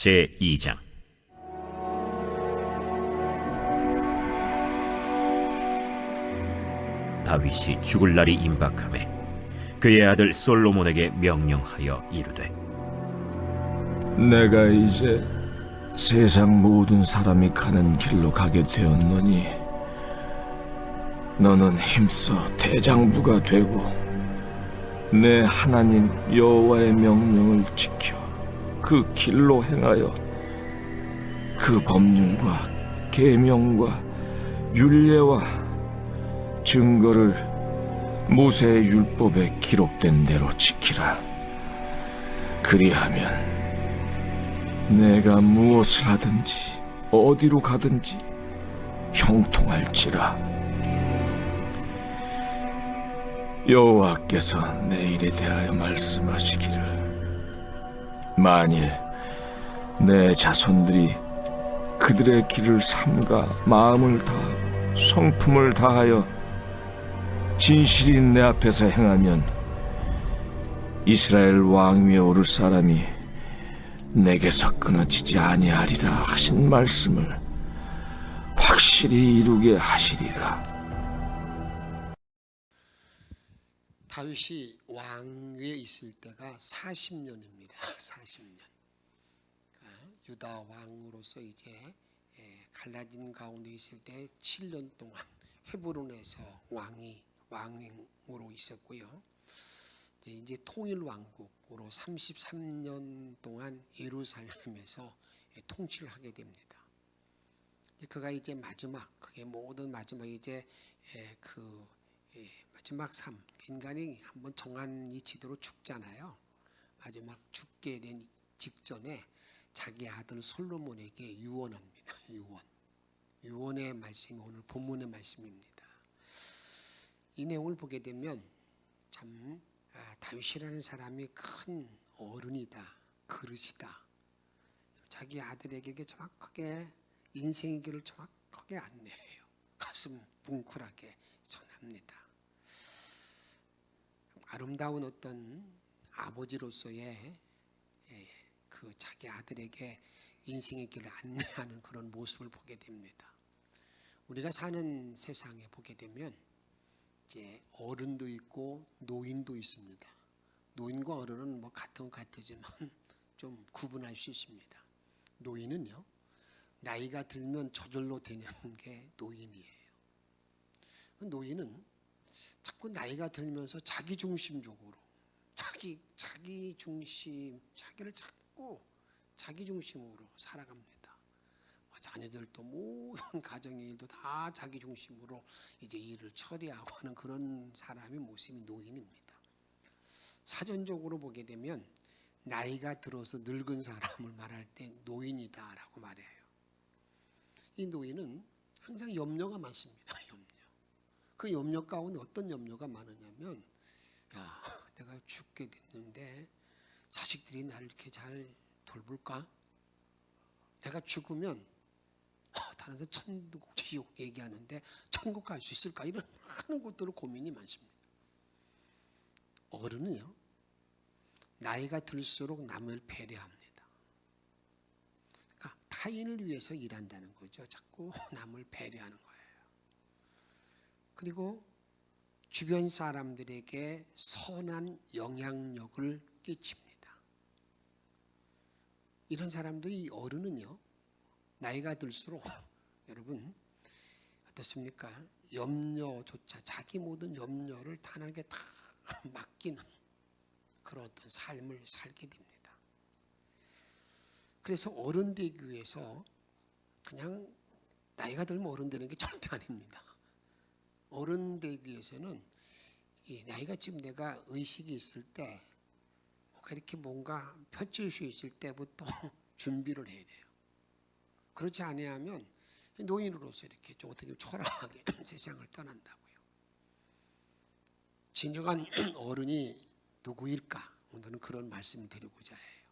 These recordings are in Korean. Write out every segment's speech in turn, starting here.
제2장. 다윗이 죽을 날이 임박하매 그의 아들 솔로몬에게 명령하여 이르되, 내가 이제 세상 모든 사람이 가는 길로 가게 되었노니 너는 힘써 대장부가 되고 내 하나님 여호와의 명령을 지켜 그 길로 행하여 그 법률과 계명과 율례와 증거를 모세의 율법에 기록된 대로 지키라. 그리하면 내가 무엇을 하든지 어디로 가든지 형통할지라. 여호와께서 내 일에 대하여 말씀하시기를, 만일 내 자손들이 그들의 길을 삼가 마음을 다하고 성품을 다하여 진실이 내 앞에서 행하면 이스라엘 왕 위에 오를 사람이 내게서 끊어지지 아니하리라 하신 말씀을 확실히 이루게 하시리라. 다윗이 왕위에 있을 때가 40년입니다. 40년. 유다 왕으로서 이제 갈라진 가운데 있을 때 7년 동안 헤브론에서 왕으로 있었고요. 이제 통일 왕국으로 33년 동안 예루살렘에서 통치를 하게 됩니다. 그가 이제 그게 모든 마지막 이제 마지막 삶, 인간이 한번 정한 위치대로 죽잖아요. 마지막 죽게 된 직전에 자기 아들 솔로몬에게 유언합니다. 유언의 말씀이 오늘 본문의 말씀입니다. 이 내용을 보게 되면 참 다윗이라는 사람이 큰 어른이다, 그릇이다. 자기 아들에게 정확하게 인생의 길을 정확하게 안내해요. 가슴 뭉클하게 전합니다. 아름다운 어떤 아버지로서의 그 자기 아들에게 인생의 길을 안내하는 그런 모습을 보게 됩니다. 우리가 사는 세상에 보게 되면 이제 어른도 있고 노인도 있습니다. 노인과 어른은 같지만 좀 구분할 수 있습니다. 노인은요, 나이가 들면 저절로 되는 게 노인이에요. 노인은 자꾸 나이가 들면서 자기중심적으로 자기를 자꾸 자기중심으로 살아갑니다. 자녀들도 모든 가정의 일도 다 자기중심으로 이제 일을 처리하고 하는 그런 사람의 모습이 노인입니다. 사전적으로 보게 되면 나이가 들어서 늙은 사람을 말할 때 노인이다라고 말해요. 이 노인은 항상 염려가 많습니다. 그 염려 가운데 어떤 염려가 많으냐면, 내가 죽게 됐는데 자식들이 나를 이렇게 잘 돌볼까? 내가 죽으면 다른 사람 천국 지옥 얘기하는데 천국 갈 수 있을까? 이런 많은 것들로 고민이 많습니다. 어른은요, 나이가 들수록 남을 배려합니다. 그러니까 타인을 위해서 일한다는 거죠. 자꾸 남을 배려하는 거예요. 그리고 주변 사람들에게 선한 영향력을 끼칩니다. 이런 사람들이, 어른은요, 나이가 들수록 여러분 어떻습니까? 염려조차, 자기 모든 염려를 하나님께 다 맡기는 그런 어떤 삶을 살게 됩니다. 그래서 어른 되기 위해서 그냥 나이가 들면 어른 되는 게 절대 아닙니다. 어른 되기 위해서는 이 나이가 지금 내가 의식이 있을 때 이렇게 뭔가 펼칠 수 있을 때부터 준비를 해야 돼요. 그렇지 아니하면 노인으로서 이렇게 좀 어떻게 초라하게 세상을 떠난다고요. 진정한 어른이 누구일까? 오늘은 그런 말씀을 드리고자 해요.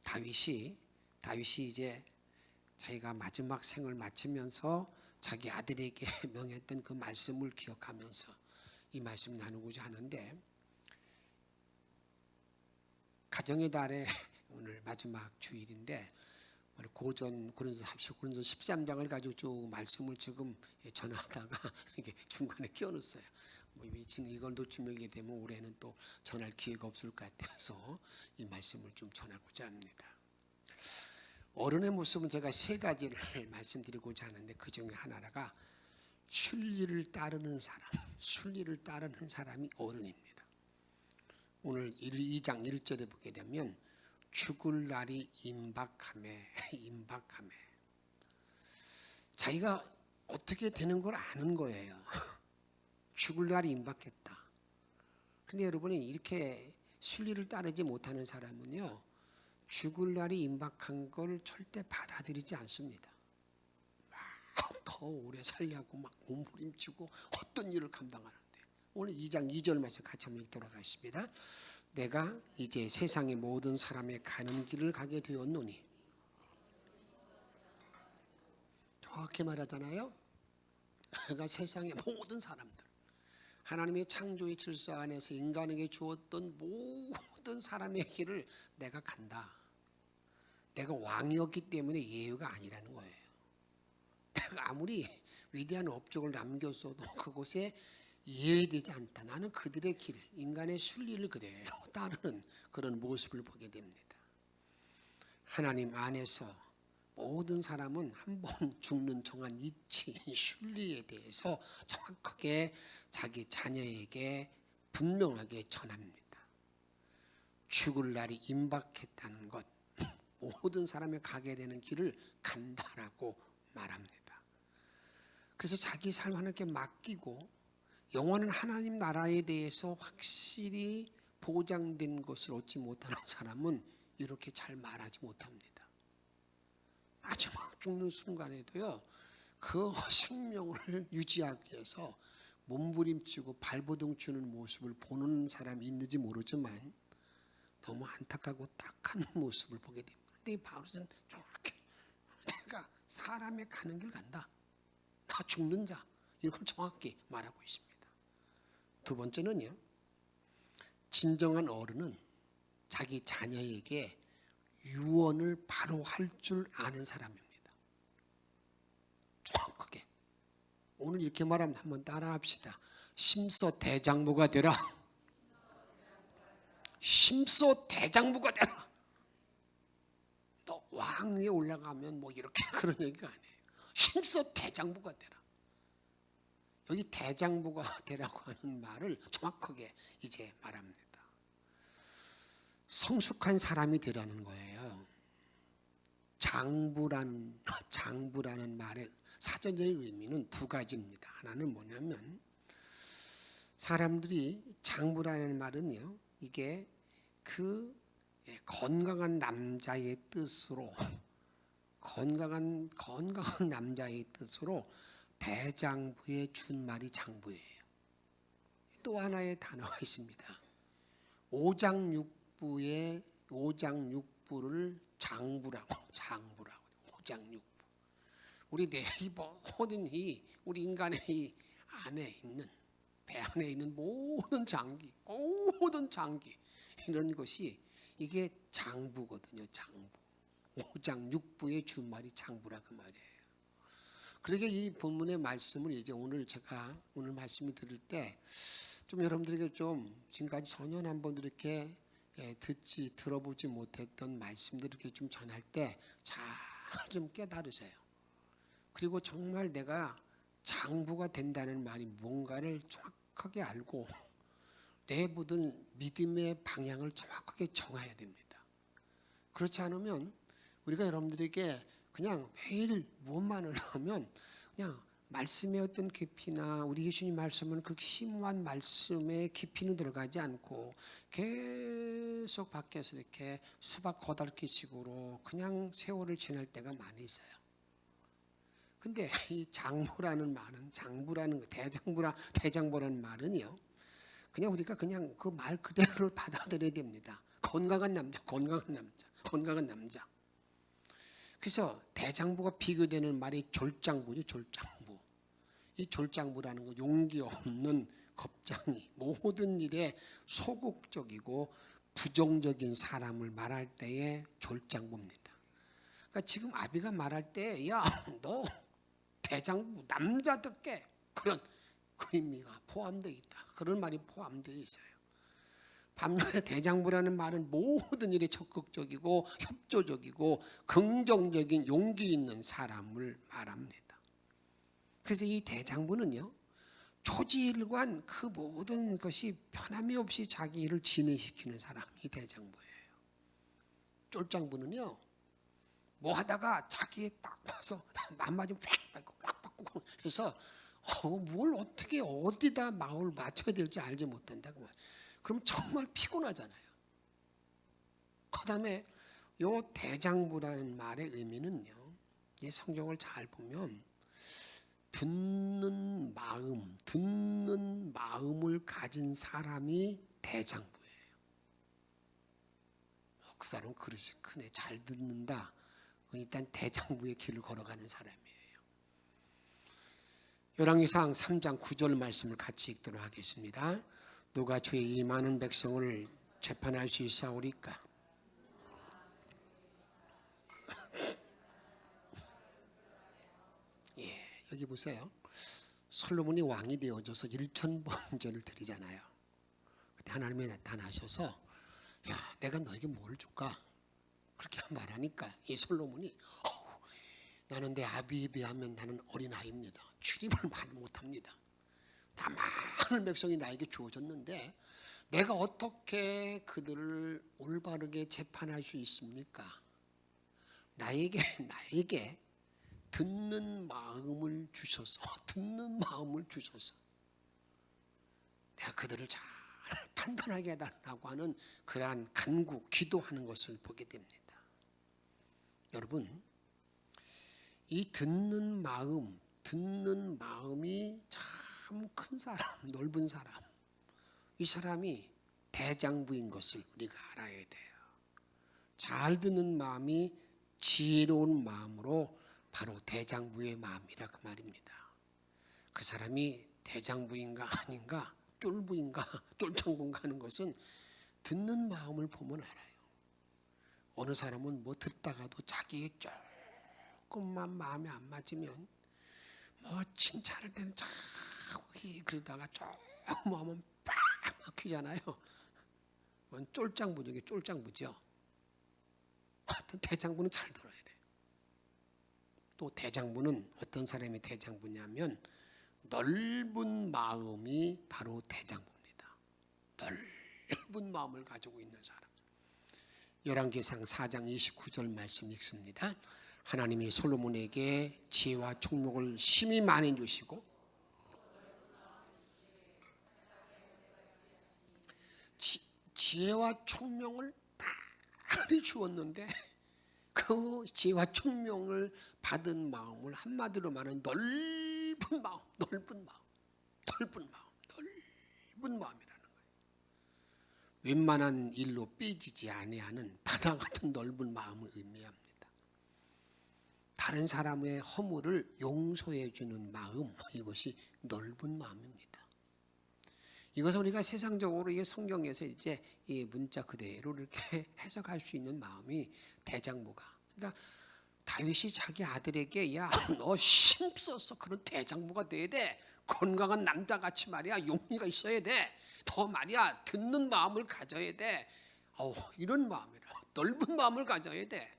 다윗이 이제 자기가 마지막 생을 마치면서 자기 아들에게 명했던 그 말씀을 기억하면서 이 말씀 나누고자 하는데, 가정의 달에 오늘 마지막 주일인데 고전 고린도서 13장을 가지고 쭉 말씀을 지금 전하다가 이게 중간에 끼워넣었어요. 이걸 놓치게 되면 올해는 또 전할 기회가 없을 것 같아서 이 말씀을 좀 전하고자 합니다. 어른의 모습은 제가 세 가지를 말씀드리고자 하는데 그 중에 하나가 순리를 따르는 사람이 어른입니다. 오늘 2장 1절에 보게 되면 죽을 날이 임박하매 자기가 어떻게 되는 걸 아는 거예요. 죽을 날이 임박했다. 근데 여러분이 이렇게 순리를 따르지 못하는 사람은요, 죽을 날이 임박한 걸 절대 받아들이지 않습니다. 막 더 오래 살려고 막 몸부림치고 어떤 일을 감당하는데, 오늘 2장 2절 말씀 같이 한번 읽도록 하겠습니다. 내가 이제 세상의 모든 사람의 가는 길을 가게 되었노니, 정확히 말하잖아요. 내가 세상의 모든 사람들, 하나님의 창조의 질서 안에서 인간에게 주었던 모든 사람의 길을 내가 간다. 내가 왕이었기 때문에 예외가 아니라는 거예요. 내가 아무리 위대한 업적을 남겼어도 그곳에 예외되지 않다. 나는 그들의 길, 인간의 순리를 그대로 따르는 그런 모습을 보게 됩니다. 하나님 안에서 모든 사람은 한 번 죽는 정한 이치, 순리에 대해서 정확하게 자기 자녀에게 분명하게 전합니다. 죽을 날이 임박했다는 것, 모든 사람이 가게 되는 길을 간다라고 말합니다. 그래서 자기 삶 하나님께 맡기고 영원한 하나님 나라에 대해서 확실히 보장된 것을 얻지 못하는 사람은 이렇게 잘 말하지 못합니다. 마지막 죽는 순간에도요, 그 생명을 유지하기 위해서 몸부림치고 발버둥 치는 모습을 보는 사람이 있는지 모르지만 너무 안타깝고 딱한 모습을 보게 됩니다. 근데 바울은 정확히 내가 사람의 가는 길 간다. 나 죽는 자. 이걸 정확히 말하고 있습니다. 두 번째는요, 진정한 어른은 자기 자녀에게 유언을 바로 할 줄 아는 사람입니다. 정확하게. 오늘 이렇게 말하면 한번 따라 합시다. 심서 대장부가 되라. 심서 대장부가 되라. 너 왕위에 올라가면 뭐 이렇게 그런 얘기가 아니에요. 심서 대장부가 되라. 여기 대장부가 되라고 하는 말을 정확하게 이제 말합니다. 성숙한 사람이 되라는 거예요. 장부라는 말의 사전적인 의미는 두 가지입니다. 하나는 뭐냐면, 사람들이 장부라는 말은요, 이게 그 건강한 남자의 뜻으로, 건강한 남자의 뜻으로 대장부에 준 말이 장부예요. 또 하나의 단어가 있습니다. 오장육부를 장부라고. 오장육부. 우리 네이버 모든 우리 인간의 이 안에 있는, 배 안에 있는 모든 장기 이런 것이 이게 장부거든요. 장부. 오장육부의 주말이 장부라 그 말이에요. 그러게 이 본문의 말씀을 이제 오늘 말씀을 들을 때 좀 여러분들에게 좀 지금까지 전혀 한 번도 이렇게 들어보지 못했던 말씀들을 이렇게 좀 전할 때 잘 좀 깨달으세요. 그리고 정말 내가 장부가 된다는 말이 뭔가를 정확하게 알고 내 모든 믿음의 방향을 정확하게 정해야 됩니다. 그렇지 않으면 우리가 여러분들에게 그냥 매일 무엇만을 하면 그냥 말씀의 어떤 깊이나 우리 예수님 말씀은 그 심오한 말씀의 깊이는 들어가지 않고 계속 밖에서 이렇게 수박 거달기 식으로 그냥 세월을 지날 때가 많이 있어요. 근데 이 장부라는 말은, 대장부라는 말은요, 그냥 우리가 그냥 그 말 그대로를 받아들여야 됩니다. 건강한 남자. 그래서 대장부가 비교되는 말이 졸장부죠. 졸장부. 이 졸장부라는 거, 용기 없는 겁장이, 모든 일에 소극적이고 부정적인 사람을 말할 때의 졸장부입니다. 그러니까 지금 아비가 말할 때, 야, 너 대장부 남자답게, 그런 그 의미가 포함되어 있다. 그런 말이 포함되어 있어요. 반면에 대장부라는 말은 모든 일에 적극적이고 협조적이고 긍정적인 용기 있는 사람을 말합니다. 그래서 이 대장부는요, 초지일관 그 모든 것이 변함이 없이 자기 일을 진행시키는 사람이 대장부예요. 쫄장부는요, 뭐 하다가 자기에 딱 와서 맘 맞으면 팍 바꾸고 해서 뭘 어떻게 어디다 마음을 맞춰야 될지 알지 못한다고. 그럼 정말 피곤하잖아요. 그 다음에 요 대장부라는 말의 의미는요, 이 성경을 잘 보면 듣는 마음을 가진 사람이 대장부예요. 그 사람은 그릇이 크네, 잘 듣는다. 일단 대장부의 길을 걸어가는 사람이에요. 열왕기상 3장 9절 말씀을 같이 읽도록 하겠습니다. 누가 주의 이 많은 백성을 재판할 수 있사오리까? 예, 여기 보세요. 솔로몬이 왕이 되어져서 1000번제를 드리잖아요. 그때 하나님이 나타나셔서, 야, 내가 너에게 뭘 줄까? 그렇게 말하니까 이 솔로몬이, 나는 내 아비에 비하면 나는 어린아이입니다. 출입을 많이 못합니다. 다 많은 백성이 나에게 주어졌는데 내가 어떻게 그들을 올바르게 재판할 수 있습니까? 나에게 듣는 마음을 주셔서 내가 그들을 잘 판단하게 해달라고 하는 그러한 간구, 기도하는 것을 보게 됩니다. 여러분, 이 듣는 마음이 참 큰 사람, 넓은 사람, 이 사람이 대장부인 것을 우리가 알아야 돼요. 잘 듣는 마음이 지혜로운 마음으로 바로 대장부의 마음이라 그 말입니다. 그 사람이 대장부인가 아닌가, 쫄부인가 쫄장부인가 하는 것은 듣는 마음을 보면 알아요. 어느 사람은 뭐 듣다가도 자기의 조금만 마음에 안 맞으면 뭐 칭찬할 때는 자꾸 그러다가 조금 하면 빡 막히잖아요. 그건 쫄장부죠. 이게 쫄장부죠. 하여튼 대장부는 잘 들어야 돼요. 또 대장부는 어떤 사람이 대장부냐면 넓은 마음이 바로 대장부입니다. 넓은 마음을 가지고 있는 사람. 열왕기상 4장 29절 말씀 읽습니다. 하나님이 솔로몬에게 지혜와 총명을 심히 많이 주시고 지혜와 총명을 많이 주었는데 그 지혜와 총명을 받은 마음을 한마디로 말하면 넓은 마음이라는 거예요. 웬만한 일로 삐지지 아니하는 바다 같은 넓은 마음을 의미합니다. 다른 사람의 허물을 용서해 주는 마음, 이것이 넓은 마음입니다. 이것은 우리가 세상적으로 이 성경에서 이제 이 문자 그대로 이렇게 해석할 수 있는 마음이 대장부가. 그러니까 다윗이 자기 아들에게, 야, 너 힘써서 그런 대장부가 돼야 돼. 건강한 남자같이 말이야, 용기가 있어야 돼. 더 말이야, 듣는 마음을 가져야 돼. 이런 마음이라, 넓은 마음을 가져야 돼.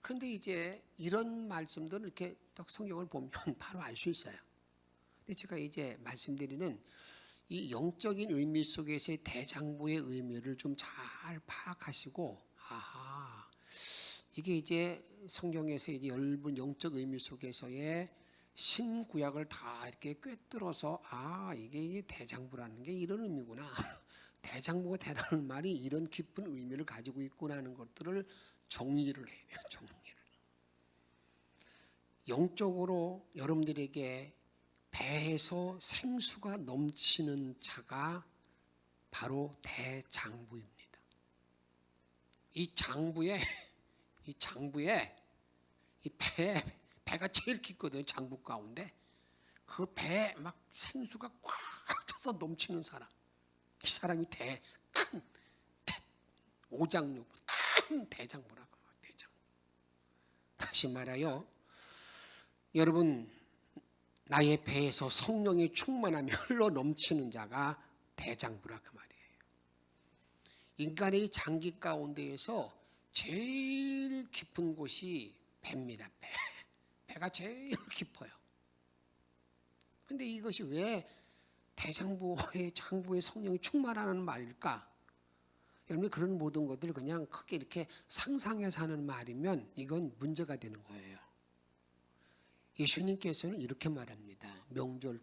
그런데 이제 이런 말씀들을 이렇게 딱 성경을 보면 바로 알 수 있어요. 근데 제가 이제 말씀드리는 이 영적인 의미 속에서의 대장부의 의미를 좀 잘 파악하시고, 이게 이제 성경에서 이제 넓은 영적 의미 속에서의 신구약을 다 이렇게 꿰뚫어서, 이게 대장부라는 게 이런 의미구나. 대장부가 되라는 말이 이런 깊은 의미를 가지고 있구나 하는 것들을 정리를 해야 돼요. 정리를. 영적으로 여러분들에게 배에서 생수가 넘치는 자가 바로 대장부입니다. 이 장부에 이 배가 제일 깊거든요. 장부 가운데 그 배에 막 생수가 꽉 차서 넘치는 사람, 이 사람이 오장육 큰 대장부라고. 대장. 다시 말하여 여러분 나의 배에서 성령이 충만하며 흘러 넘치는 자가 대장부라 그 말이에요. 인간의 장기 가운데에서 제일 깊은 곳이 배입니다. 배가 제일 깊어요. 근데 이것이 왜 대장부의 장부의 성령이 충만하는 말일까? 여러분이 그런 모든 것들을 그냥 크게 이렇게 상상해서 하는 말이면 이건 문제가 되는 거예요. 예수님께서는 이렇게 말합니다. 명절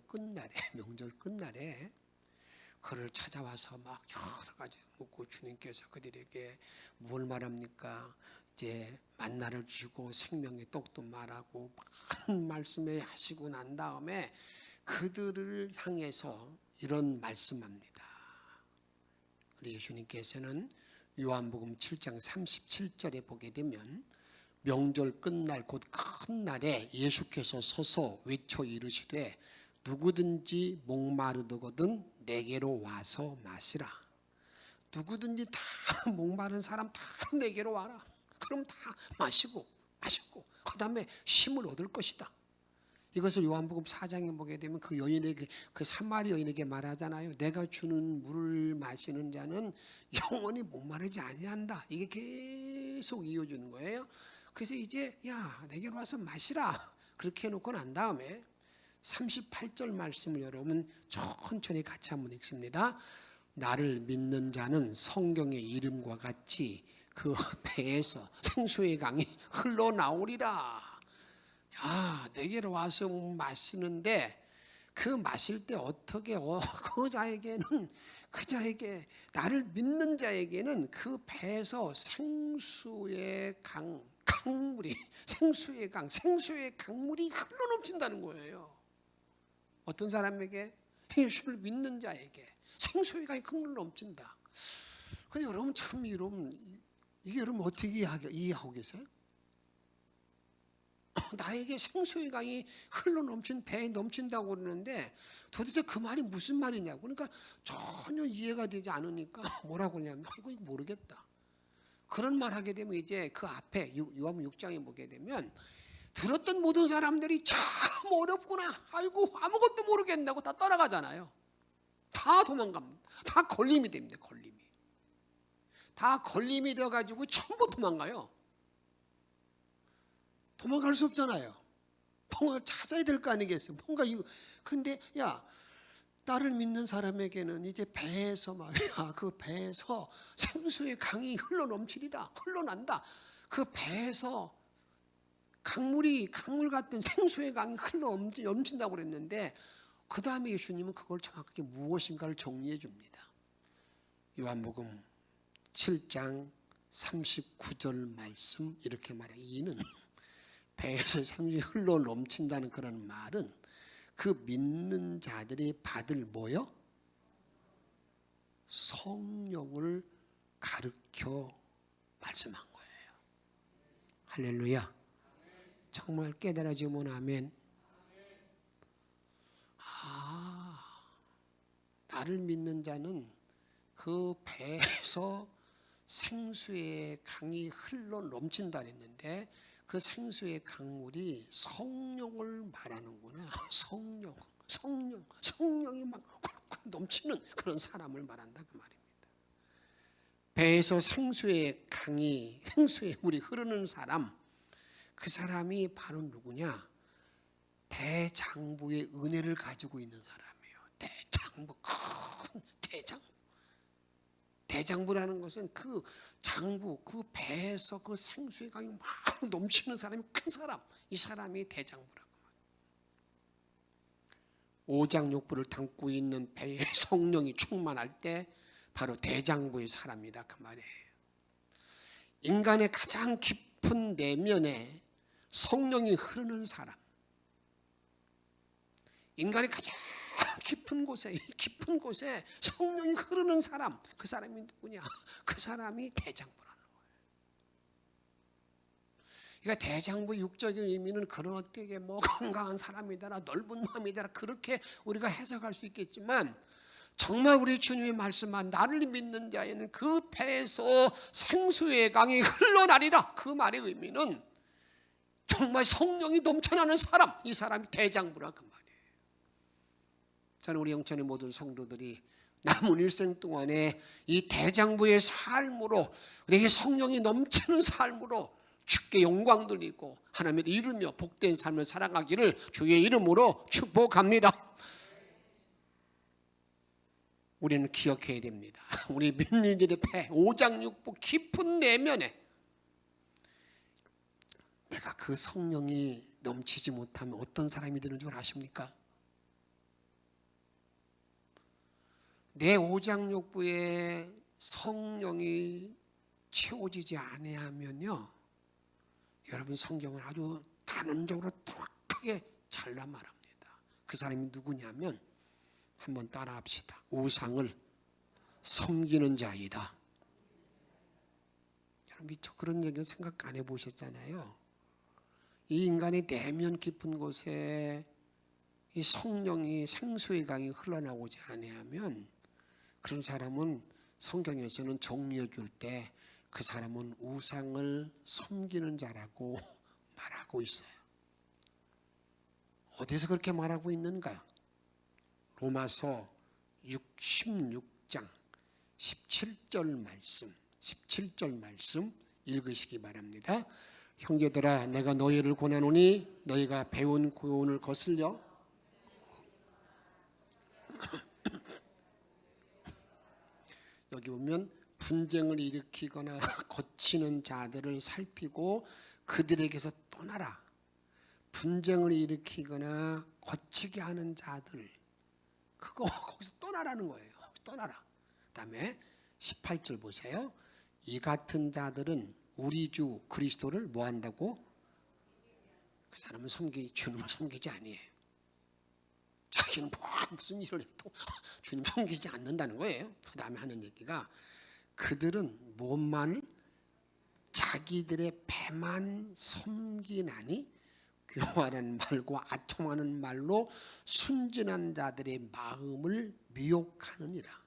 끝날에 그를 찾아와서 막 여러 가지 묻고 주님께서 그들에게 뭘 말합니까? 이제 만나를 주시고 생명의 떡도 말하고 많은 말씀을 하시고 난 다음에 그들을 향해서 이런 말씀합니다. 우리 예수님께서는 요한복음 7장 37절에 보게 되면 명절 끝날 곧 큰 날에 예수께서 서서 외쳐 이르시되 누구든지 목마르거든 내게로 와서 마시라. 누구든지 다 목마른 사람 다 내게로 와라. 그럼 다 마시고 그 다음에 쉼을 얻을 것이다. 이것을 요한복음 4장에 보게 되면 그 여인에게, 그 사마리 여인에게 말하잖아요. 내가 주는 물을 마시는 자는 영원히 목마르지 아니한다. 이게 계속 이어주는 거예요. 그래서 이제 야 내게로 와서 마시라 그렇게 해놓고 난 다음에 38절 말씀을 여러분 천천히 같이 한번 읽습니다. 나를 믿는 자는 성경의 이름과 같이 그 배에서 생수의 강이 흘러나오리라. 야 내게로 와서 마시는데 그 마실 때 어떻게 그 자에게 나를 믿는 자에게는 그 배에서 생수의 강물이 생수의 강물이 흘러넘친다는 거예요. 어떤 사람에게? 예수를 믿는 자에게 생수의 강이 흘러넘친다. 근데 여러분 참 이게 여러분 어떻게 이해하고 계세요? 나에게 생수의 강이 흘러넘친 배에 넘친다고 그러는데 도대체 그 말이 무슨 말이냐고. 그러니까 전혀 이해가 되지 않으니까 뭐라고 하냐면 이거 모르겠다. 그런 말 하게 되면 이제 그 앞에 요한복음 6장에 보게 되면 들었던 모든 사람들이 참 어렵구나. 아이고 아무것도 모르겠다고 다 떠나가잖아요. 다 도망갑니다. 다 걸림이 됩니다. 다 걸림이 되어가지고 전부 도망가요. 도망갈 수 없잖아요. 뭔가 찾아야 될 거 아니겠어요. 뭔가 이거. 근데 야 나를 믿는 사람에게는 이제 배에서 말이야. 그 배에서 생수의 강이 흘러난다. 그 배에서 강물 같은 생수의 강이 흘러넘친다고 그랬는데 그 다음에 예수님은 그걸 정확하게 무엇인가를 정리해 줍니다. 요한복음 7장 39절 말씀 이렇게 말해요. 이는 배에서 생수가 흘러넘친다는 그런 말은 그 믿는 자들이 받을 뭐요? 성령을 가르쳐 말씀한 거예요. 할렐루야. 정말 깨달아지면 아멘. 나를 믿는 자는 그 배에서 생수의 강이 흘러넘친다 했는데 그 생수의 강물이 성령을 말하는구나. 성령이 막 넘치는 그런 사람을 말한다 그 말입니다. 배에서 생수의 물이 흐르는 사람, 그 사람이 바로 누구냐? 대장부의 은혜를 가지고 있는 사람이에요. 대장부, 큰 대장부. 대장부라는 것은 그 장부, 그 배에서 그 생수의 강이 막 넘치는 사람이 큰 사람. 이 사람이 대장부라고 말해요. 오장육부를 담고 있는 배에 성령이 충만할 때 바로 대장부의 사람이라 그 말이에요. 인간의 가장 깊은 내면에 성령이 흐르는 사람. 인간의 가장 깊은 곳에 성령이 흐르는 사람, 그 사람이 누구냐? 그 사람이 대장부라는 거예요. 그러니까 대장부의 육적인 의미는 그런 어떻게 건강한 사람이더라, 넓은 마음이더라 그렇게 우리가 해석할 수 있겠지만 정말 우리 주님이 말씀한 나를 믿는 자에는 그 배에서 생수의 강이 흘러나리라 그 말의 의미는 정말 성령이 넘쳐나는 사람, 이 사람이 대장부라 그 말이에요. 저는 우리 영천의 모든 성도들이 남은 일생 동안에 이 대장부의 삶으로, 우리에게 성령이 넘치는 삶으로 주께 영광 돌리고 하나님을 이루며 복된 삶을 살아가기를 주의 이름으로 축복합니다. 우리는 기억해야 됩니다. 우리 민니들의 배 5장 6부 깊은 내면에 내가 그 성령이 넘치지 못하면 어떤 사람이 되는 줄 아십니까? 내 5장 6부에 성령이 채워지지 아니하면요, 여러분 성경을 아주 단언적으로 정확하게 잘라 말합니다. 그 사람이 누구냐면, 한번 따라합시다. 우상을 섬기는 자이다. 여러분 미처 그런 얘기는 생각 안 해보셨잖아요. 이 인간의 내면 깊은 곳에 이 성령이 생수의 강이 흘러나오지 아니하면 그런 사람은 성경에서는 정리해 줄 때 그 사람은 우상을 섬기는 자라고 말하고 있어요. 어디서 그렇게 말하고 있는가? 로마서 16장 17절 말씀 읽으시기 바랍니다. 형제들아, 내가 너희를 권하노니 너희가 배운 교훈을 거슬려 여기 보면 분쟁을 일으키거나 거치는 자들을 살피고 그들에게서 떠나라. 분쟁을 일으키거나 거치게 하는 자들, 그거 거기서 떠나라는 거예요. 떠나라. 그 다음에 18절 보세요. 이 같은 자들은 우리 주 그리스도를 뭐 한다고? 그 사람은 주님을 섬기지 아니에요. 자기는 무슨 일을 해도 주님 섬기지 않는다는 거예요. 그 다음에 하는 얘기가, 그들은 무엇만을? 자기들의 배만 섬기나니 교활한 말과 아첨하는 말로 순진한 자들의 마음을 미혹하느니라.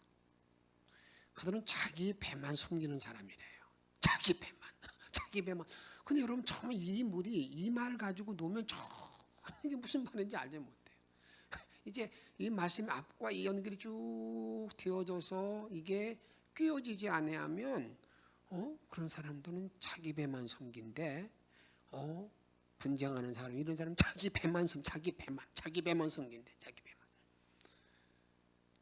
그들은 자기 배만 섬기는 사람이래요. 자기 배만. 근데 여러분 정말 이 말 가지고 놓으면 이게 무슨 말인지 알지 못해요. 이제 이 말씀 앞과 이 연결이 쭉 되어져서 이게 끼어지지 아니하면 그런 사람들은 자기 배만 섬긴데 분쟁하는 사람, 이런 사람 자기 배만 섬긴대. 자기 배만.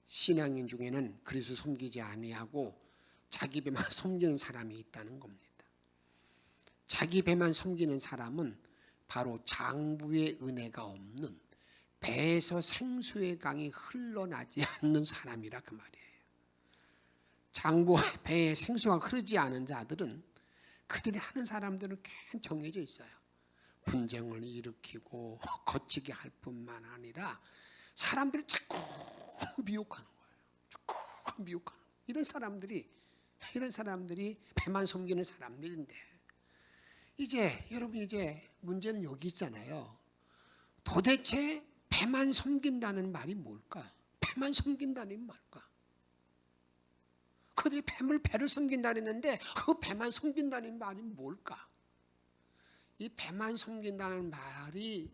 신앙인 중에는 그리스도 섬기지 아니하고 자기 배만 섬기는 사람이 있다는 겁니다. 자기 배만 섬기는 사람은 바로 장부의 은혜가 없는, 배에서 생수의 강이 흘러나지 않는 사람이라 그 말이에요. 장부 배에 생수가 흐르지 않은 자들은, 그들이 하는 사람들은 괜히 정해져 있어요. 분쟁을 일으키고 거치게 할 뿐만 아니라 사람들을 자꾸 미혹하는 거예요. 자꾸 미혹하는 거예요. 이런 사람들이 배만 섬기는 사람들인데, 여러분 문제는 여기 있잖아요. 도대체 배만 섬긴다는 말이 뭘까? 배만 섬긴다는 말까? 그들이 배를 섬긴다 했는데 그 배만 섬긴다는 말이 뭘까? 이 배만 섬긴다는 말이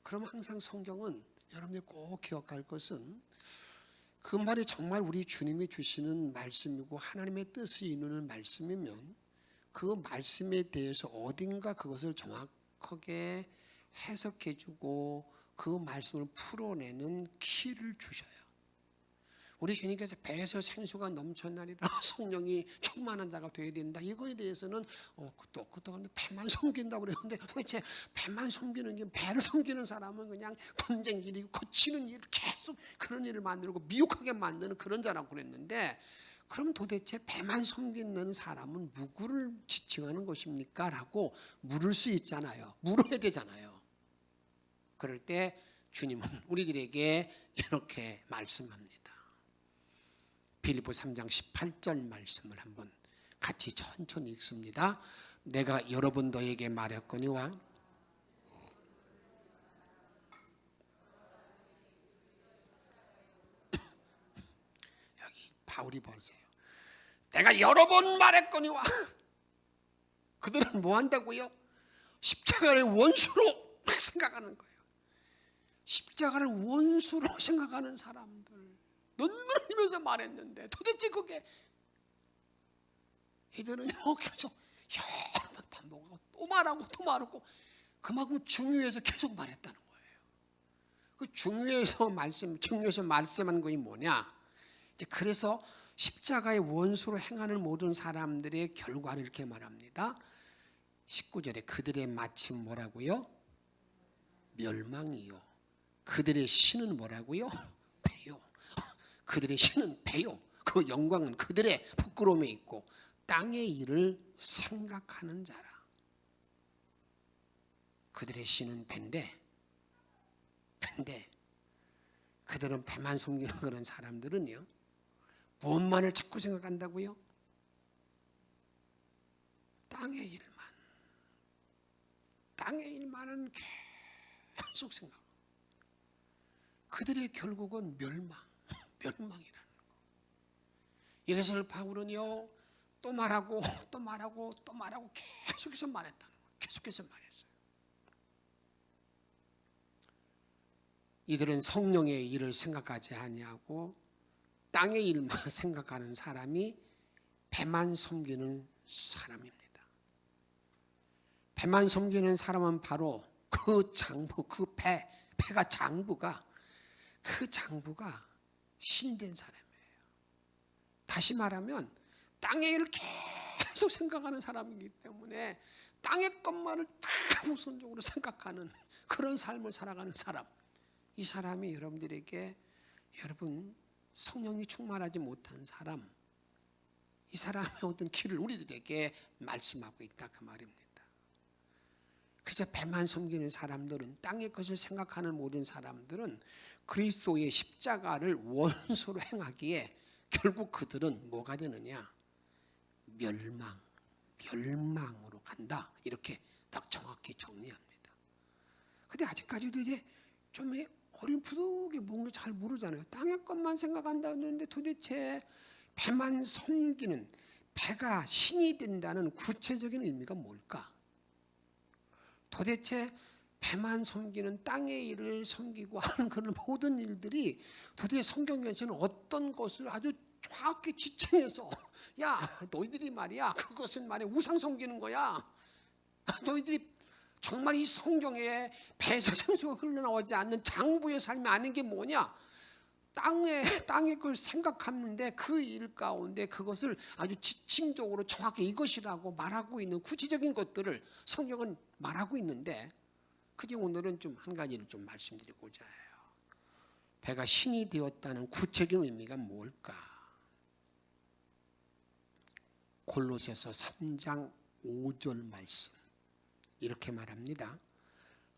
그럼 항상 성경은 여러분들이 꼭 기억할 것은, 그 말이 정말 우리 주님이 주시는 말씀이고 하나님의 뜻을 이루는 말씀이면 그 말씀에 대해서 어딘가 그것을 정확하게 해석해주고 그 말씀을 풀어내는 키를 주셔요. 우리 주님께서 배에서 생수가 넘쳐나리라, 성령이 충만한 자가 되어야 된다, 이거에 대해서는 그것도 배만 섬긴다고 그랬는데, 도대체 배만 섬기는 게, 배를 섬기는 사람은 그냥 분쟁 일이고 거치는 일, 계속 그런 일을 만들고 미혹하게 만드는 그런 자라고 그랬는데, 그럼 도대체 배만 섬기는 사람은 누구를 지칭하는 것입니까? 라고 물을 수 있잖아요. 물어야 되잖아요. 그럴 때 주님은 우리들에게 이렇게 말씀합니다. 빌립보 3장 18절 말씀을 한번 같이 천천히 읽습니다. 내가 여러 번 너에게 말했거니와 여기 바울이 보세요. 내가 여러 번 말했거니와 그들은 뭐 한다고요? 십자가를 원수로 생각하는 거예요. 십자가를 원수로 생각하는 사람들, 눈물을 흘리면서 말했는데 도대체 그게 이들은 계속 여러 번 반복하고 또 말하고 또 말하고 그만큼 중요해서 계속 말했다는 거예요. 그 중요해서 말씀한 것이 뭐냐? 이제 그래서 십자가의 원수로 행하는 모든 사람들의 결과를 이렇게 말합니다. 19절에 그들의 마침 뭐라고요? 멸망이요. 그들의 신은 뭐라고요? 배요. 그들의 신은 배요. 그 영광은 그들의 부끄러움에 있고 땅의 일을 생각하는 자라. 그들의 신은 배인데 그들은 배만 섬기는 그런 사람들은요, 무엇만을 자꾸 생각한다고요? 땅의 일만은 계속 생각하고 그들의 결국은 멸망이라는 거. 이래서 바울은요 또 말하고 계속해서 말했다는 거예요. 계속해서 말했어요. 이들은 성령의 일을 생각하지 아니하고 땅의 일만 생각하는 사람이 배만 섬기는 사람입니다. 배만 섬기는 사람은 바로 그 장부, 배가 장부가 신된 사람이에요. 다시 말하면 땅의 일을 계속 생각하는 사람이기 때문에 땅의 것만을 다 우선적으로 생각하는 그런 삶을 살아가는 사람, 이 사람이 여러분들에게 여러분 성령이 충만하지 못한 사람, 이 사람의 어떤 길을 우리들에게 말씀하고 있다 그 말입니다. 그래서 배만 섬기는 사람들은, 땅의 것을 생각하는 모든 사람들은 그리스도의 십자가를 원수로 행하기에 결국 그들은 뭐가 되느냐? 멸망으로 간다. 이렇게 딱 정확히 정리합니다. 근데 아직까지도 이제 좀 어림푸르게 뭔가 잘 모르잖아요. 땅의 것만 생각한다는데 도대체 배만 섬기는, 배가 신이 된다는 구체적인 의미가 뭘까? 도대체 배만 섬기는, 땅의 일을 섬기고 하는 그런 모든 일들이 도대체 성경에서는 어떤 것을 아주 정확히 지칭해서, 야 너희들이 말이야 그것은 말이야 우상 섬기는 거야. 너희들이 정말 이 성경에 배에서 생수가 흘러나오지 않는 장부의 삶이 아닌 게 뭐냐? 땅의 걸 생각하는데 그 일 가운데 그것을 아주 지침적으로 정확히 이것이라고 말하고 있는 구체적인 것들을 성경은 말하고 있는데, 그게 오늘은 좀 한 가지를 좀 말씀드리고자 해요. 배가 신이 되었다는 구체적인 의미가 뭘까? 골로새서 3장 5절 말씀 이렇게 말합니다.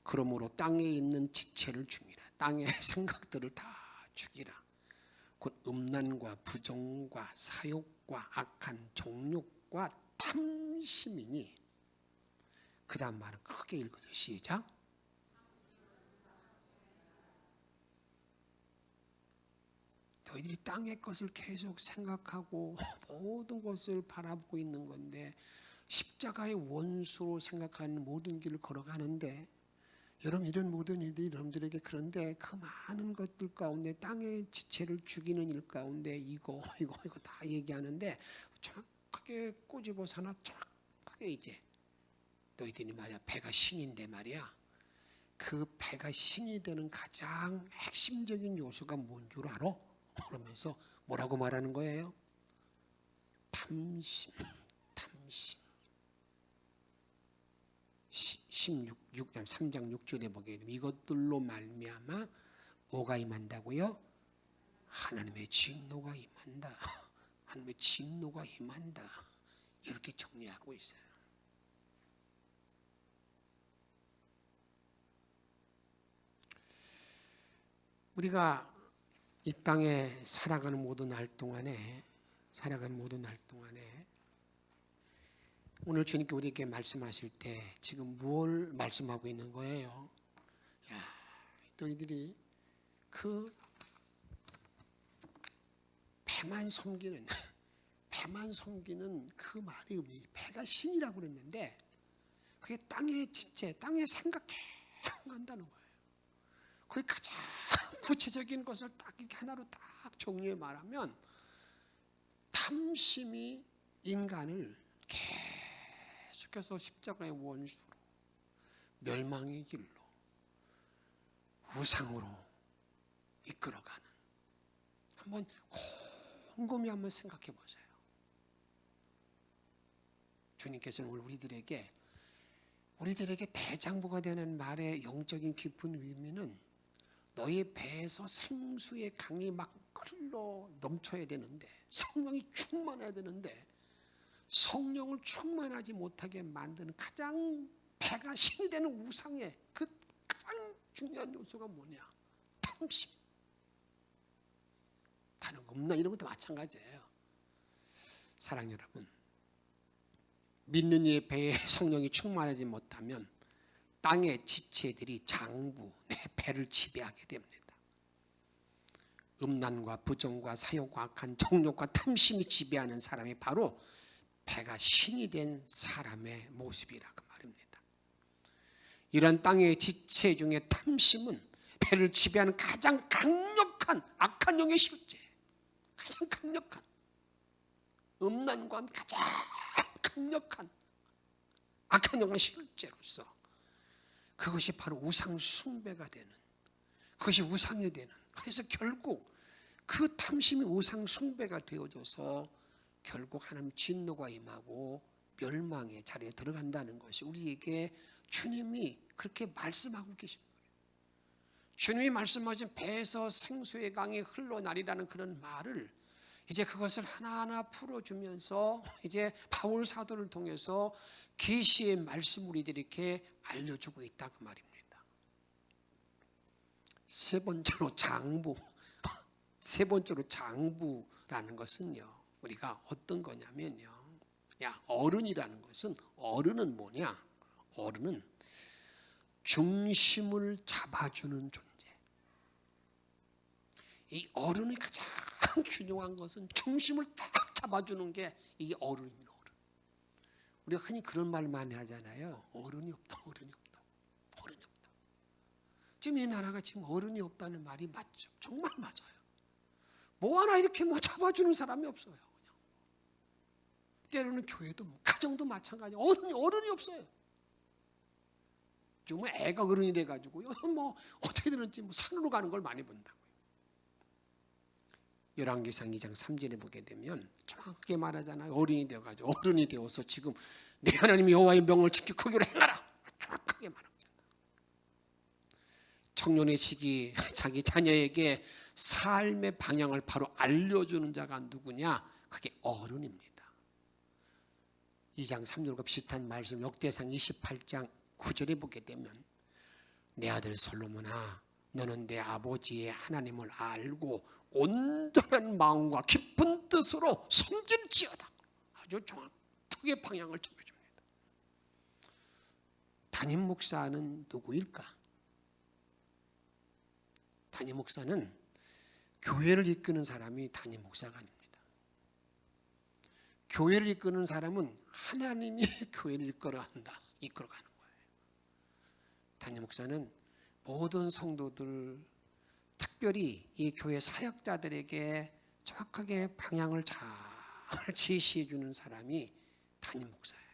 그러므로 땅에 있는 지체를 죽이라. 땅의 생각들을 다 죽이라. 곧 음란과 부정과 사욕과 악한 정욕과 탐심이니. 그 다음 말은 크게 읽어서 시작. 너희들이 땅의 것을 계속 생각하고 모든 것을 바라보고 있는 건데, 십자가의 원수로 생각하는 모든 길을 걸어가는데, 여러분 이런 모든 일들이 여러분들에게, 그런데 그 많은 것들 가운데 땅의 지체를 죽이는 일 가운데 이거 다 얘기하는데 정확하게 꼬집어서 하나 정확하게 이제 너희들이 말이야 배가 신인데 말이야, 그 배가 신이 되는 가장 핵심적인 요소가 뭔 줄 알아? 그러면서 뭐라고 말하는 거예요? 탐심. 3장 6절에 보게 되면 이것들로 말미암아 뭐가 임한다고요? 하나님의 진노가 임한다. 하나님의 진노가 임한다. 이렇게 정리하고 있어요. 우리가 이 땅에 살아가는 모든 날 동안에 오늘 주님께 우리에게 말씀하실 때 지금 뭘 말씀하고 있는 거예요? 야, 너희들이 그 배만 섬기는 그 말의 의미, 배가 신이라고 그랬는데 그게 땅의 지체, 땅의 생각해 간다는 거예요. 그게 가장 구체적인 것을 딱 이렇게 하나로 딱 정리해 말하면 탐심이 인간을 계속해서 십자가의 원수로, 멸망의 길로, 우상으로 이끌어가는, 한번 곰곰이 한번 생각해 보세요. 주님께서는 오늘 우리들에게 대장부가 되는 말의 영적인 깊은 의미는 너희 배에서 생수의 강이 막 흘러 넘쳐야 되는데, 성령이 충만해야 되는데, 성령을 충만하지 못하게 만드는 가장 배가 신이 되는 우상의 그 가장 중요한 요소가 뭐냐? 탐심. 다른 거 없나? 이런 것도 마찬가지예요. 사랑 여러분, 믿는 이의 배에 성령이 충만하지 못하면 땅의 지체들이 장부, 내 배를 지배하게 됩니다. 음란과 부정과 사욕과 악한 정욕과 탐심이 지배하는 사람이 바로 배가 신이 된 사람의 모습이라고 말입니다. 이런 땅의 지체 중에 탐심은 배를 지배하는 가장 강력한 악한 영의 실제, 가장 강력한, 음란과 가장 강력한 악한 영의 실제로서 그것이 바로 우상 숭배가 되는, 그것이 우상이 되는, 그래서 결국 그 탐심이 우상 숭배가 되어져서 결국 하나님 진노가 임하고 멸망의 자리에 들어간다는 것이 우리에게 주님이 그렇게 말씀하고 계신 거예요. 주님이 말씀하신 배에서 생수의 강이 흘러나리라는 그런 말을 이제 그것을 하나하나 풀어주면서 이제 바울 사도를 통해서 계시의 말씀 우리들에게 알려주고 있다 그 말입니다. 세 번째로 장부라는 것은요, 우리가 어떤 거냐면요, 어른이라는 것은, 어른은 뭐냐? 어른은 중심을 잡아주는 존재. 이 어른이 가장 중요한 것은 중심을 딱 잡아주는 게 이게 어른입니다. 어른. 우리가 흔히 그런 말 많이 하잖아요. 어른이 없다, 어른이 없다, 어른이 없다. 지금 이 나라가 지금 어른이 없다는 말이 맞죠? 정말 맞아요. 뭐 하나 이렇게 잡아주는 사람이 없어요. 그냥. 때로는 교회도 가정도 마찬가지예요. 어른이 없어요. 정말 애가 어른이 돼가지고요, 뭐 어떻게 되는지 산으로 가는 걸 많이 본다고요. 열왕기상 2장 3절에 보게 되면 정확하게 말하잖아요. 어른이 되어가지고, 어른이 되어서 지금 내 하나님 여호와의 명을 지켜 거기로 행하라, 정확하게 말합니다. 청년의 시기 자기 자녀에게 삶의 방향을 바로 알려주는 자가 누구냐? 그게 어른입니다. 2장 3절과 비슷한 말씀 역대상 28장 9절에 보게 되면, 내 아들 솔로몬아, 너는 내 아버지의 하나님을 알고 온전한 마음과 깊은 뜻으로 섬길지어다. 아주 정확하게 방향을 잡아줍니다. 담임 목사는 누구일까? 담임 목사는 교회를 이끄는 사람이 담임 목사가 아닙니다. 교회를 이끄는 사람은 하나님이 교회를 이끌어가는 거예요. 담임 목사는 모든 성도들, 특별히 이 교회 사역자들에게 정확하게 방향을 잘 제시해 주는 사람이 담임 목사예요.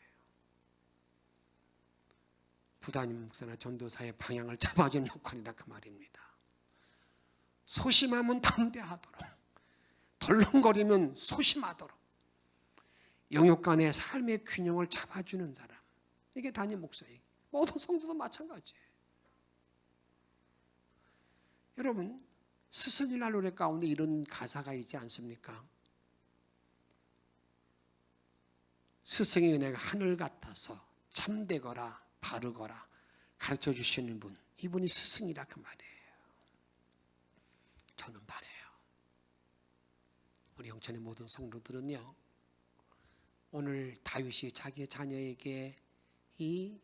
부담임 목사나 전도사의 방향을 잡아주는 역할이라 그 말입니다. 소심하면 담대하도록, 덜렁거리면 소심하도록, 영역 간의 삶의 균형을 잡아주는 사람, 이게 담임 목사예요. 모든 성도도 마찬가지예요. 여러분, 스승이라 노래 가운데 이런 가사가 있지 않습니까? 스승의 은혜가 하늘 같아서 참되거라 바르거라 가르쳐 주시는 분, 이분이 스승이라 그 말이에요. 저는 바래요. 우리 영천의 모든 성도들은요, 오늘 다윗이 자기 자녀에게 이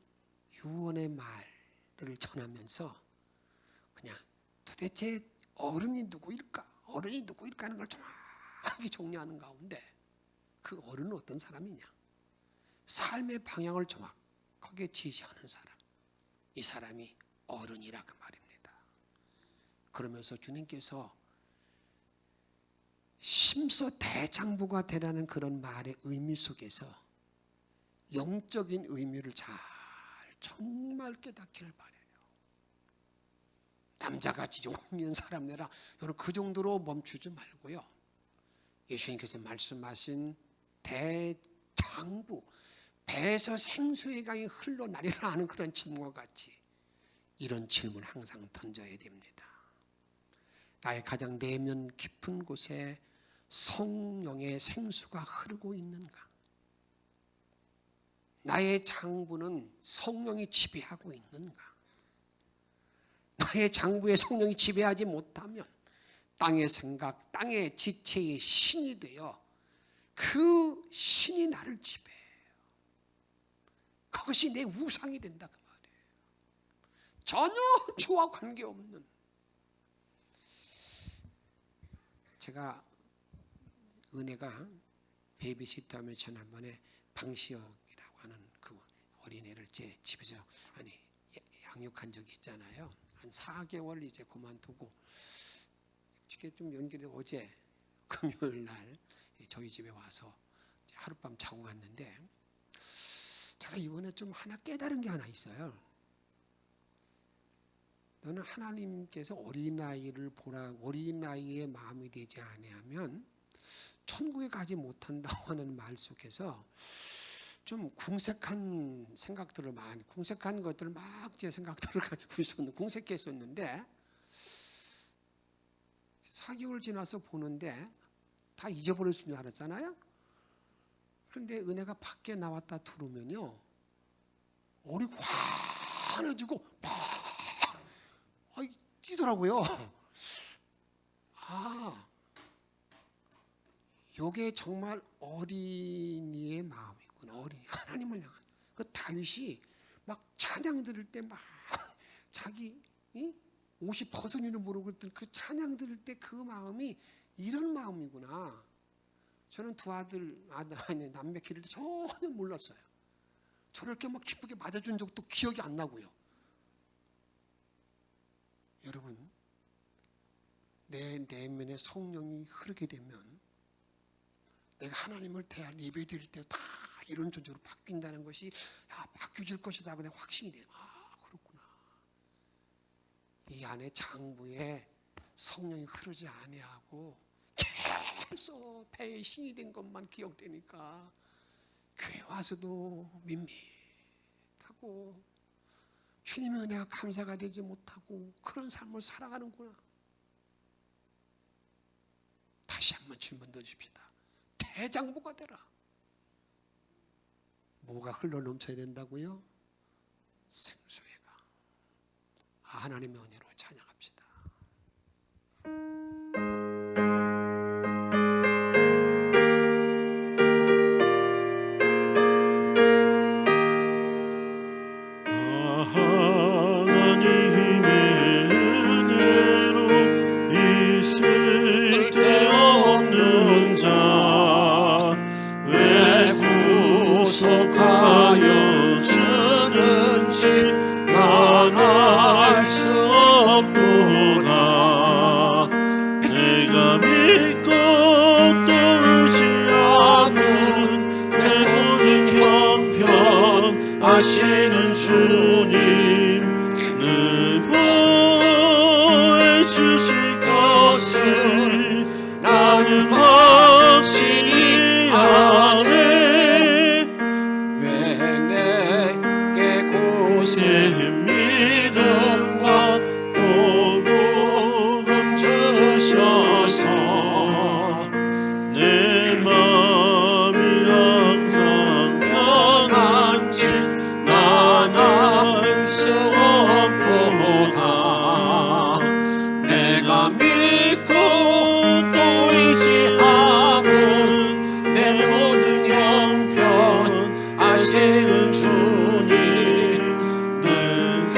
유언의 말을 전하면서 그냥 도대체 어른이 누구일까? 어른이 누구일까 하는 걸 정확하게 정리하는 가운데, 그 어른은 어떤 사람이냐? 삶의 방향을 정확하게 거기에 지시하는 사람, 이 사람이 어른이라 그 말입니다. 그러면서 주님께서 심서 대장부가 되라는 그런 말의 의미 속에서 영적인 의미를 잘 정말 깨닫기를 바라요. 남자같이 용리한 사람 내라, 여러분 그 정도로 멈추지 말고요. 예수님께서 말씀하신 대장부, 배에서 생수의 강이 흘러나리라 하는 그런 질문과 같이 이런 질문을 항상 던져야 됩니다. 나의 가장 내면 깊은 곳에 성령의 생수가 흐르고 있는가? 나의 장부는 성령이 지배하고 있는가? 나의 장부에 성령이 지배하지 못하면 땅의 생각, 땅의 지체의 신이 되어 그 신이 나를 지배해요. 그것이 내 우상이 된다 그 말이에요. 전혀 주와 관계없는. 제가 은혜가 베이비시터하며 지난번에 방시혁이라고 하는 그 어린애를 제 집에서 양육한 적이 있잖아요. 한 4개월 이제 그만두고 이렇게 좀 연결해 어제 금요일 날 저희 집에 와서 하룻밤 자고 갔는데 제가 이번에 좀 하나 깨달은 게 하나 있어요. 너는 하나님께서 어린아이를 보라, 어린아이의 마음이 되지 아니하면 천국에 가지 못한다고 하는 말 속에서 좀 궁색한 생각들을 궁색한 것들을 막 제 생각들을 가지고 있었는데, 궁색했었는데 4개월 지나서 보는데 다 잊어버렸을 줄 알았잖아요. 그런데 은혜가 밖에 나왔다 들어오면요, 얼이 환해지고 팍 뛰더라고요. 이게 정말 어린이의 마음이구나. 어린이, 하나님을 향한. 그 다윗이 막 찬양 들을 때 막 자기 옷이 벗어지는 모르고 그 찬양 들을 때 그 마음이 이런 마음이구나. 저는 두 남매 기를 때 전혀 몰랐어요. 저렇게 막 기쁘게 맞아준 적도 기억이 안 나고요. 여러분, 내 내면에 성령이 흐르게 되면 내가 하나님을 대할 예배 드릴 때 다 이런 존재로 바뀐다는 것이 바뀌어질 것이다 하고 내가 확신이 돼요. 그렇구나. 이 안에 장부에 성령이 흐르지 아니하고 계속 배의 신이 된 것만 기억되니까 교회 와서도 밋밋하고 주님의 은혜가 감사가 되지 못하고 그런 삶을 살아가는구나. 다시 한번 질문 던집시다. 대장부가 되라. 뭐가 흘러 넘쳐야 된다고요? 생수회가. 하나님의 은혜로 찬양합시다. 하나님의 은혜로 있을 데 없는 자 왜 구속하여 주는지 난 알 수 없도다. 내가 믿고 또 의지하는 내 모든 형편 아시는 주님 늘 보여주실 것을 나는 확신이 안해. 왜 내게 고세 믿음과 복음 주셔서 내 마음이 항상 편한지 난 알 수 없도다. 내가 믿고 또 의지하는 내 모든 형편 아시는 주님 늘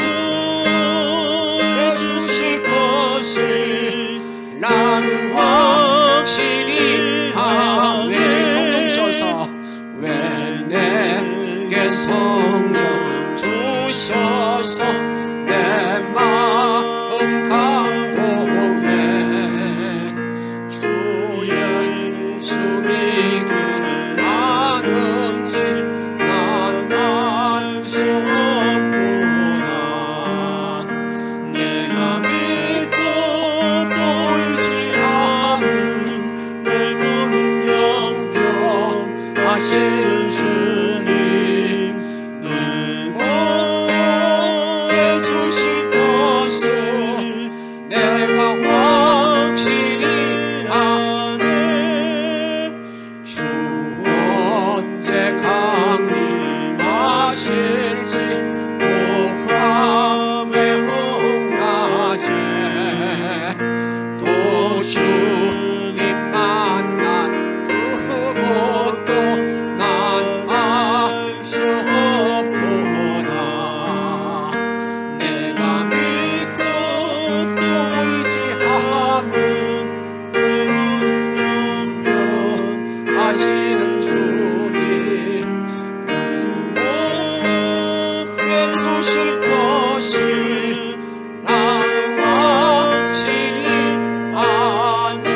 주실 것을 내가 확실히 아네. 주 언제 강림하실지 밤의 홍낮에 또 주님 만난 그것도 난 알 수 없도다. 내가 믿고 또 의지하면 그 모든 영변하시는 주님 누구에 주실 것을 나는 확실히 아네.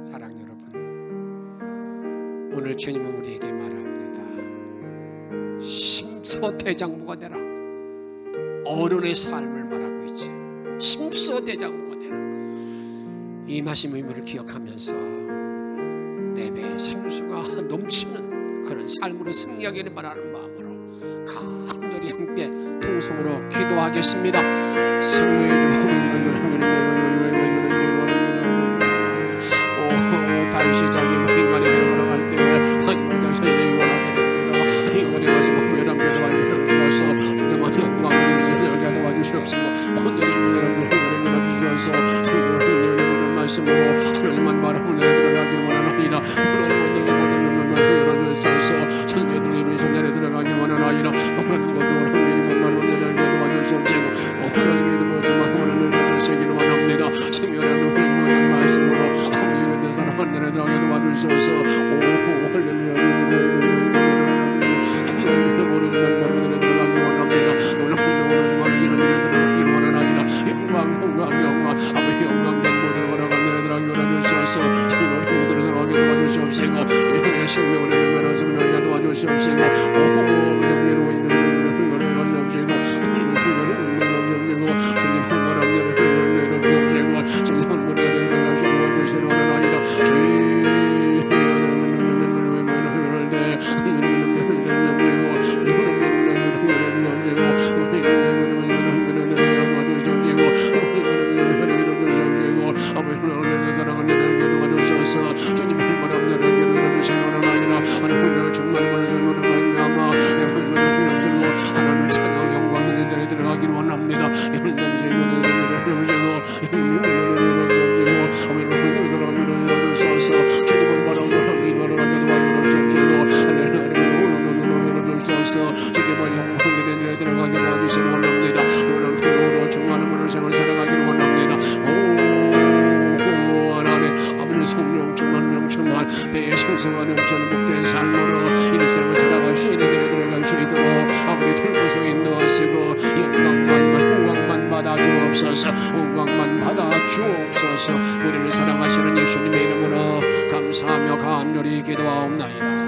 사랑 여러분, 오늘 주님은 우리에게 말합니다. 심서대장부가 되라. 어른의 삶을 말하고 있지. 심서대장부가 되라. 이 말씀의 의미를 기억하면서 내 배에 생수가 넘치는 그런 삶으로 승리하기를 바라는 마음으로 간절히 함께 통성으로 기도하겠습니다. 성령의 이름 다윗이 자기 인간의 길을 걸어갈 때에 하나님을 당신에게 원하게 됩니다. 인간의 마지막 후에 남겨서 완전히 주셔서 주님만이 영광을 열게 도와주시옵시고 오늘의 여러분을 주셔서 주님을 말씀으로 하나님만 바라보는 내려들어가기를 원하나이다. 하나님 원능의 모든 면면만 열어주셔서 천국의 들리면서 내려들어가기를 원하나이다. 하나님 것도 하나님만 바라보는 내려가게 도와주시옵시고 하나님의 모든 마음으로 내려주시기를 원합니다. 생명의 모든 말씀으로 하나님의 된 사랑을 내려들어가게 도와주셔서 오 할렐루야 하나님의 모르지만 바라보는 내려들어가기를 원합니다. 오늘 오늘지만 이런 내려들어가기를 원하나이다. 영광 아버지 영광된 모든 거라가 내려들어가기를 원하주셔서 주님을 흔들어 들어가게 도와주시옵시고 영의 생명을 내려면하시면 너희가 도와주시옵시고 오 영예로 있는 이를 내려주시고 주님 한바람 내려주시고 주님 한바람 내려주시는 원하나이다. 주님 한바람 내려주시는 원하나이다. 하나님을 정말 삶으로 말미암아 하나님 찬양 영광 들어가기를 원합니다. 주님은 바라보는 하나님을 도와주시옵시고 주님만 영광 들어가기를 도와주시는 원합니다. 오늘 풍요로 충만한 문을 생을 살아가기를 원합니다. 오 하나님 아버지 성령 충만 명충만 배에 생성한 영천의 복된 삶으로 일생을 살아갈 수 있는 데로 들어갈 수 있도록 아버지 돌보소 인도하시고 영광만 받아 주옵소서. 영광만 받아 주옵소서. 우리를 사랑하시는 예수님의 이름으로 감사하며 간절히 기도하옵나이다.